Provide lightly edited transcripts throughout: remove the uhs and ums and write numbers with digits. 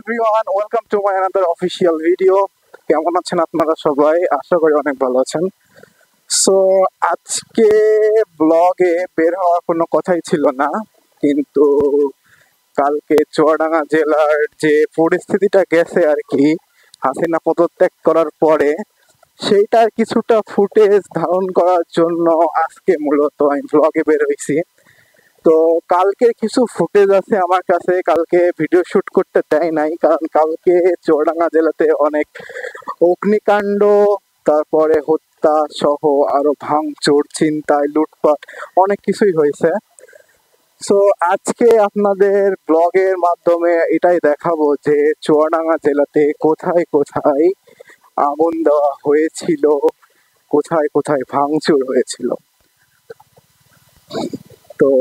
Everyone, welcome to my another official video. কেমন আছেন আপনারা সবাই? আশা করি অনেক ভালো আছেন। সো আজকে ব্লগে বের হওয়ার কোনো কথাই ছিল না, কিন্তু কালকে চুয়াডাঙ্গা জেলার যে পরিস্থিতিটা গেছে আর কি, হাসিনা পদত্যাগ করার পরে সেইটার কিছুটা ফুটেজ ধারণ করার জন্য আজকে মূলত আমি ব্লগে বের হয়েছি। তো কালকের কিছু ফুটেজ আছে আমার কাছে, কালকে ভিডিও শুট করতে দেয় নাই, কারণ কালকে চুয়াডাঙ্গা জেলাতে অনেক অগ্নিকাণ্ড, তারপরে হত্যা সহ আরো ভাঙচুর, ছিনতাই, লুটপাট অনেক কিছুই হয়েছে। সো আজকে আপনাদের ব্লগের মাধ্যমে এটাই দেখাবো যে চুয়াডাঙ্গা জেলাতে কোথায় কোথায় আগুন দেওয়া হয়েছিল, কোথায় কোথায় ভাঙচুর হয়েছিল। তো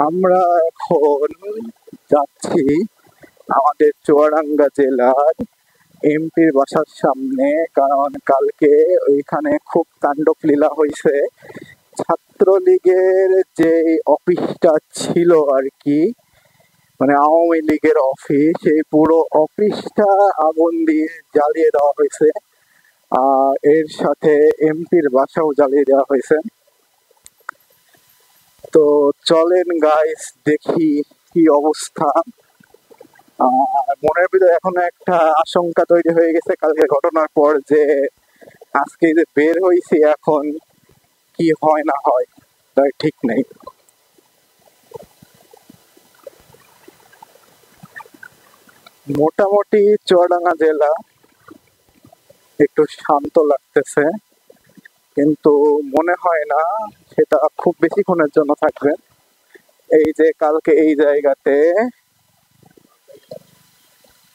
আমরা এখন যাচ্ছি আমাদের চুয়াডাঙ্গা জেলার এমপির বাসার সামনে, কারণ কালকে ওইখানে খুব তাণ্ডব লীলা হয়েছে। ছাত্রলীগের যে অফিসটা ছিল আর কি, মানে আওয়ামী লীগের অফিস, এই পুরো অফিসটা আগুন দিয়ে জ্বালিয়ে দেওয়া হয়েছে, আর এর সাথে এমপির বাসাও জ্বালিয়ে দেওয়া হয়েছে। তো চলেন গাইস দেখি কি অবস্থা। মনের ভিতরে এখন একটা আশঙ্কা তৈরি হয়ে গেছে কালকে ঘটনার পর, যে আজকে যে বের হয়েছি এখন কি হয় না হয় তাই ঠিক নেই। মোটামুটি চুয়াডাঙ্গা জেলা একটু শান্ত লাগতেছে, কিন্তু মনে হয় না সেটা খুব বেশিক্ষণের জন্য থাকবে। এই যে কালকে এই জায়গাতে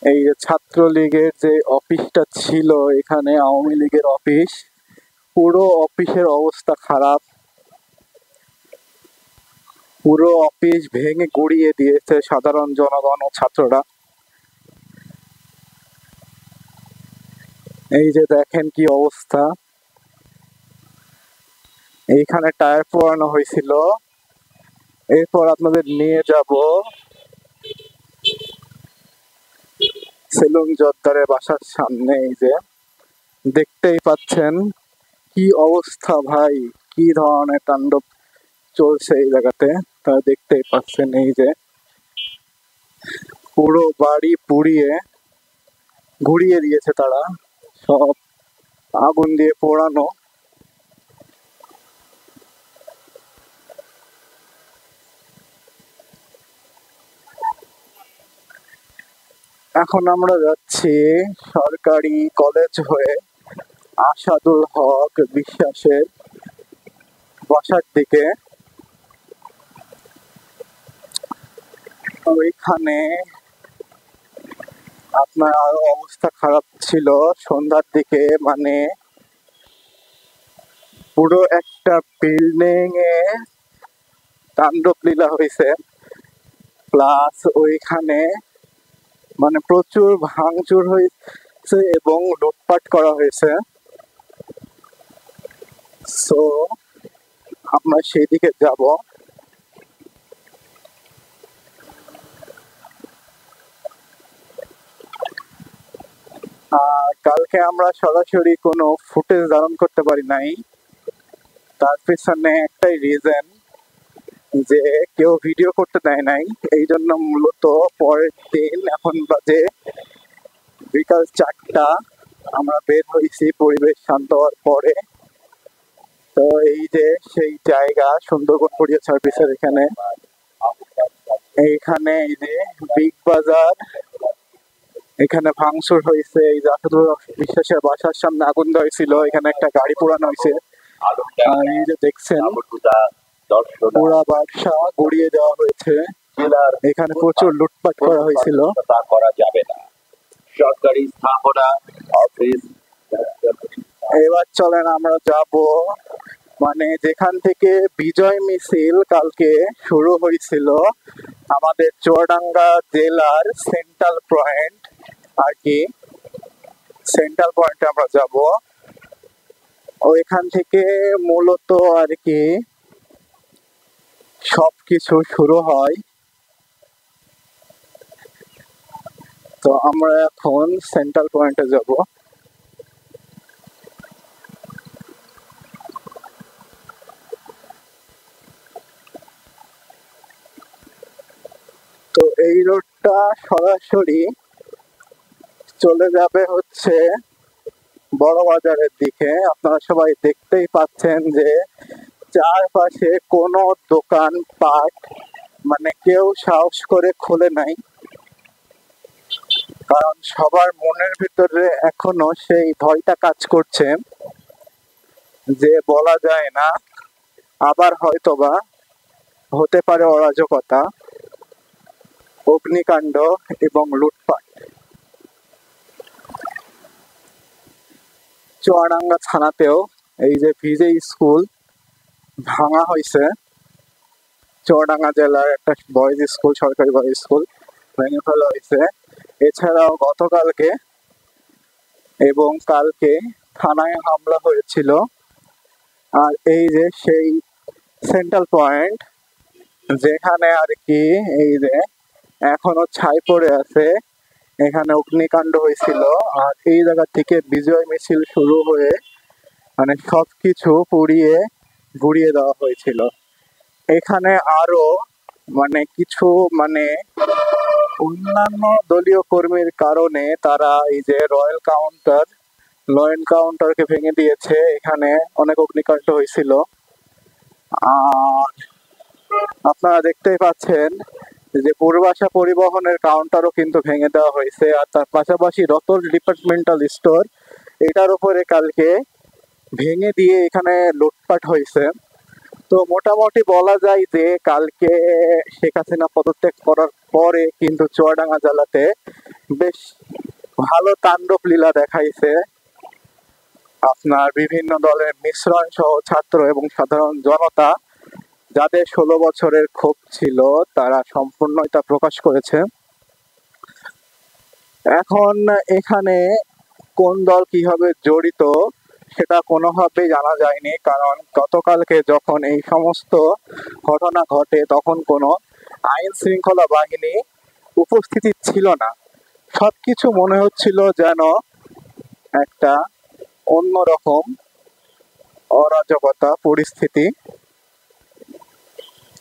এই যে ছাত্রলীগের যে অফিসটা ছিল, এখানে আওয়ামী লীগের অফিস, পুরো অফিসের অবস্থা খারাপ। পুরো অফিস ভেঙে গুড়িয়ে দিয়েছে সাধারণ জনগণ ও ছাত্ররা। এই যে দেখেন কি অবস্থা, এইখানে টায়ার পোড়ানো হয়েছিল। এরপর আপনাদের নিয়ে যাব সেলুন জোরদারের বাসার সামনে। এই যে দেখতেই পাচ্ছেন কি অবস্থা ভাই, কি ধরনের তাণ্ডব চলছে এই জায়গাতে, তা দেখতেই পাচ্ছেন। এই যে পুরো বাড়ি পুড়িয়ে ঘুরিয়ে দিয়েছে তারা, সব আগুন দিয়ে পোড়ানো। এখন আমরা যাচ্ছি সরকারি কলেজ হয়ে আসাদুল হক বিশ্বাসের বাসার দিকে। ওইখানে আপনার আরো অবস্থা খারাপ ছিল সন্ধ্যার দিকে, মানে পুরো একটা বিল্ডিং এ তাণ্ডব লীলা হয়েছে, প্লাস ওইখানে মানে প্রচুর ভাঙচুর হয়েছে এবং লুটপাট করা হয়েছে। সো আমরা সেই দিকে যাব। কালকে আমরা সরাসরি কোনো ফুটেজ ধারণ করতে পারি নাই, তার পেছনে একটাই রিজন, যে কেউ ভিডিও করতে দেয় নাই। এই জন্য মূলত পরের দিন, এখন বাজে বিকাল 4টা, আমরা বের হয়েছি পরিবেশ শান্ত হওয়ার পরে। তো এই যে সেই জায়গা সুন্দরবন কুরিয়ার সার্ভিসের এখানে, এইখানে এই যে বিগ বাজার, এখানে ভাঙচুর হয়েছে। এই যে আসাদুল বিশ্বাসের বাসার সামনে আগুন দেওয়া হয়েছিল, এখানে একটা গাড়ি পোড়ানো হয়েছে। আর এই যে দেখছেন পুরা বাসা গড়িয়ে দেওয়া হয়েছে, এখানে প্রচুর লুটপাট করা হয়েছিল। করা যাবে না, সরকারি স্থাপনা অফিস। এবার চলেন আমরা যাব মানে যেখান থেকে বিজয় মিছিল কালকে শুরু হয়েছিল, আমাদের চুয়াডাঙ্গা জেলার সেন্ট্রাল পয়েন্ট আর কি, সেন্ট্রাল পয়েন্টে আমরা যাব। ওইখান থেকে মূলত আর কি সবকিছু শুরু হয়। তো আমরা এখন সেন্ট্রাল পয়েন্টে যাব। তো এই রোডটা সরাসরি চলে যাবে হচ্ছে বড় বাজারের দিকে। আপনারা সবাই দেখতেই পাচ্ছেন যে চারপাশে কোনো দোকান পাট মানে কেউ সাহস করে খোলে নাই, কারণ সবার মনের ভিতরে এখনো সেই ভয়টা কাজ করছে যে বলা যায় না, আবার হয়তোবা হতে পারে অরাজকতা, অগ্নিকাণ্ড এবং লুটপাট। চুয়াডাঙ্গা থানাতেও এই যে ভিজে স্কুল ভাঙা হয়েছে, চুয়াডাঙ্গা জেলার একটা বয়েজ স্কুল, সরকারি বয়েজ স্কুল ভেঙে ফেলা হয়েছে। এছাড়াও গতকালকে এবং কালকে থানায় হামলা হয়েছিল। আর এই যে সেই সেন্ট্রাল পয়েন্ট যেখানে আর কি এই যে এখনো ছাই পড়ে আছে, এখানে অগ্নিকাণ্ড হয়েছিল। আর এই জায়গা থেকে বিজয় মিছিল শুরু হয়ে মানে সবকিছু পুড়িয়ে গুড়িয়ে দেওয়া হয়েছিল। এখানে আরো মানে কিছু মানে অন্যান্য দলীয় কর্মীর কারণে তারা এই যে ল এনকাউন্টারকে ভেঙে দিয়েছে। এখানে অনেক অগ্নিকাণ্ড হয়েছিল। আর আপনারা দেখতেই পাচ্ছেন যে পূর্বাশা পরিবহনের কাউন্টারও কিন্তু ভেঙে দেওয়া হয়েছে। আর তার পাশাপাশি রতন ডিপার্টমেন্টাল স্টোর, এটার উপরে কালকে ভেঙে দিয়ে এখানে লুটপাট হয়েছে। তো মোটামুটি বলা যায় যে কালকে শেখ হাসিনা পদত্যাগ করার পরে কিন্তু চুয়াডাঙ্গা জেলাতে বেশ ভালো তাণ্ডব লীলা দেখাইছে আপনার বিভিন্ন দলের মিশ্রণ সহ ছাত্র এবং সাধারণ জনতা, যাদের 16 বছরের ক্ষোভ ছিল তারা সম্পূর্ণ এটা প্রকাশ করেছে। এখন এখানে কোন দল কিভাবে জড়িত সেটা কোনোভাবেই জানা যায়নি, কারণ গতকালকে যখন এই সমস্ত ঘটনা ঘটে তখন কোনো আইন শৃঙ্খলা বাহিনী উপস্থিতি ছিল না। সবকিছু মনে হচ্ছিল যেন একটা অন্যরকম অরাজকতা পরিস্থিতি।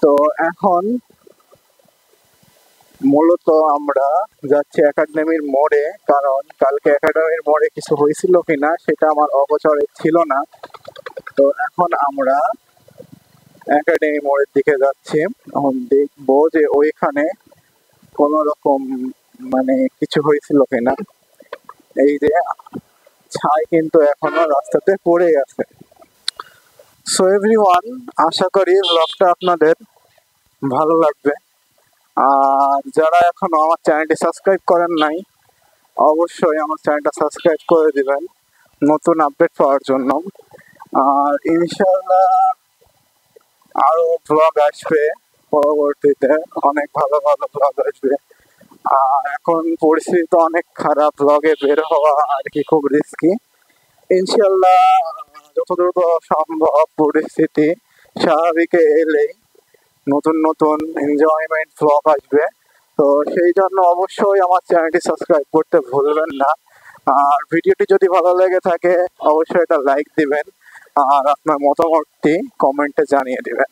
তো এখন মূলত আমরা যাচ্ছি একাডেমির মোড়ে, কারণ কালকে একাডেমির মোড়ে কিছু হয়েছিল কিনা সেটা আমার অগোচরে ছিল না। তো এখন আমরা একাডেমি মোড়ের দিকে যাচ্ছি। এখন দেখবো যে ওইখানে কোন রকম মানে কিছু হয়েছিল কিনা। এই যে ছাই কিন্তু এখনো রাস্তাতে পড়ে আছে। সো এভরিওয়ান, আশা করি ব্লগটা আপনাদের ভালো লাগবে। আর যারা এখনো আমার চ্যানেলটি সাবস্ক্রাইব করেন নাই, অবশ্যই আমার চ্যানেলটা সাবস্ক্রাইব করে দিবেন নতুন আপডেট পাওয়ার জন্য। আর ইনশাআল্লাহ আরো ব্লগ আসবে পরবর্তীতে, অনেক ভালো ভালো ব্লগ আসবে। আর এখন পরিস্থিতি তো অনেক খারাপ, ব্লগে বের হওয়া আর কি খুব রিস্কি। ইনশাআল্লাহ যতদূর সম্ভব পরিস্থিতি স্বাভাবিকে এলেই নতুন নতুন এনজয়মেন্ট ব্লগ আসবে। তো সেই জন্য অবশ্যই আমার চ্যানেলটি সাবস্ক্রাইব করতে ভুলবেন না। আর ভিডিওটি যদি ভালো লেগে থাকে অবশ্যই এটা লাইক দিবেন আর আপনার মতামতটি কমেন্টে জানিয়ে দিবেন।